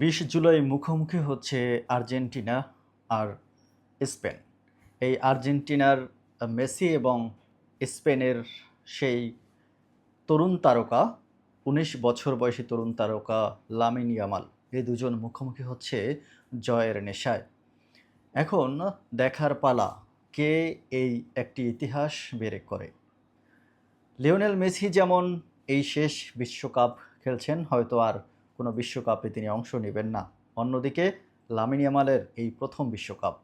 20 জুলাই মুখোমুখি হচ্ছে আর্জেন্টিনা আর স্পেন। এই আর্জেন্টিনার মেসি এবং স্পেনের সেই তরুণ তারকা ১৯ বছর বয়সী তরুণ তারকা লামিন ইয়ামাল, এই দুজন মুখোমুখি হচ্ছে জয়ের নেশায়। এখন দেখার পালা কে এই একটি ইতিহাস বের করে। লিওনেল মেসি যেমন এই শেষ বিশ্বকাপ খেলছেন, হয়তো আর কোনো বিশ্বকাপে তিনি অংশ নেবেন না। অন্যদিকে লামিন ইয়ামালের এই প্রথম বিশ্বকাপ।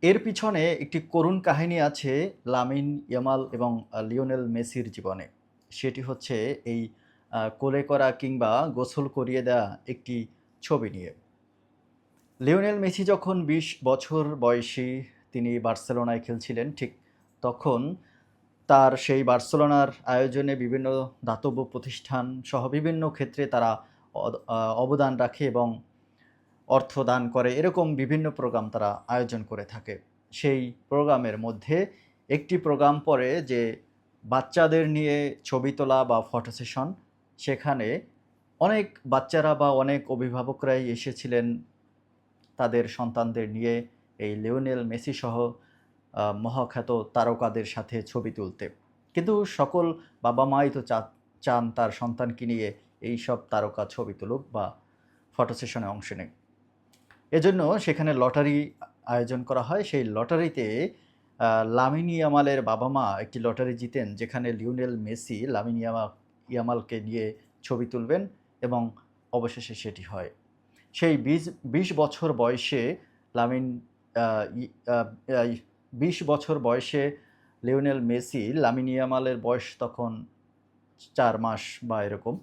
এর পিছনে একটি করুণ কাহিনী আছে লামিন ইয়ামাল এবং লিওনেল মেসির জীবনে। সেটি হচ্ছে এই কোলে করা কিংবা গোসল করিয়ে দেওয়া একটি ছবি নিয়ে। লিওনেল মেসি যখন ২০ বছর বয়সী তিনি বার্সেলোনায় খেলছিলেন, ঠিক তখন তার সেই বার্সেলোনার আয়োজনে বিভিন্ন দাতব্য প্রতিষ্ঠান সহ বিভিন্ন ক্ষেত্রে তারা অবদান রাখে এবং অর্থ দান করে, এরকম বিভিন্ন প্রোগ্রাম তারা আয়োজন করে থাকে। সেই প্রোগ্রামের মধ্যে একটি প্রোগ্রাম পড়ে যে বাচ্চাদের নিয়ে ছবি তোলা বা ফটো সেশন। সেখানে অনেক বাচ্চারা বা অনেক অভিভাবকরাই এসেছিলেন তাদের সন্তানদের নিয়ে এই লিওনেল মেসি সহ মহাখ্যাত তারকাদের সাথে ছবি তুলতে। কিন্তু সকল বাবা মাই তো চান তার সন্তানকে নিয়ে এই সব তারকা ছবি তুলুক বা ফটো সেশনে অংশ নেয়। এজন্য সেখানে লটারি আয়োজন করা হয়। সেই লটারিতে লামিন ইয়ামালের বাবা মা একটি লটারি জিতেন, যেখানে লিওনেল মেসি লামিন ইয়ামালকে নিয়ে ছবি তুলবেন এবং অবশেষে সেটি হয়। সেই ২০ বছর বয়সে লামিন আ ই আ আ ২০ বছর বয়সে লিওনেল মেসি, লামিন ইয়ামালের বয়স তখন ৪ মাস বা এরকম।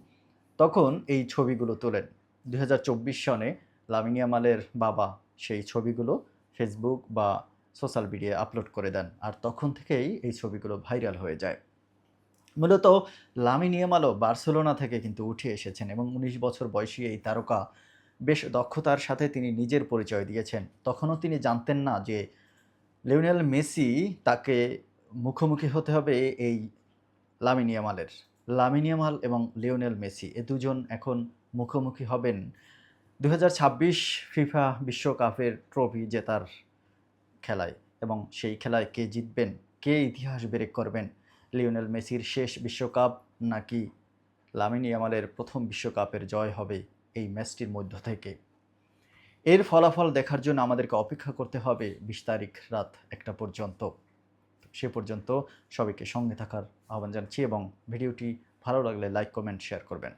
তখন এই ছবিগুলো তোলেন। ২০২৪ সনে লামিন ইয়ামালের বাবা সেই ছবিগুলো ফেসবুক বা সোশ্যাল মিডিয়ায় আপলোড করে দেন। আর তখন থেকেই এই ছবিগুলো ভাইরাল হয়ে যায়। মূলত লামিন ইয়ামালও বার্সেলোনা থেকে কিন্তু উঠে এসেছেন এবং ১৯ বছর বয়সী এই তারকা বেশ দক্ষতার সাথে তিনি নিজের পরিচয় দিয়েছেন। তখনও তিনি জানতেন না যে লিওনেল মেসি তাকে মুখোমুখি হতে হবে এই লামিন ইয়ামালের। লামিন ইয়ামাল এবং লিওনেল মেসি এ দুজন এখন মুখোমুখি হবেন ২০২৬ ফিফা বিশ্বকাপের ট্রফি জেতার খেলায়, এবং সেই খেলায় কে জিতবেন, কে ইতিহাস ব্রেক করবেন, লিওনেল মেসির শেষ বিশ্বকাপ নাকি লামিন ইয়ামালের প্রথম বিশ্বকাপের জয় হবে এই ম্যাচটির মধ্য থেকে। এর ফলাফল দেখার জন্য আমাদেরকে অপেক্ষা করতে হবে ২০ তারিখ রাত ১টা পর্যন্ত। সে পর্যন্ত সবাইকে সঙ্গে থাকার আহ্বান জানাচ্ছি এবং ভিডিওটি ভালো লাগলে লাইক, কমেন্ট, শেয়ার করবেন।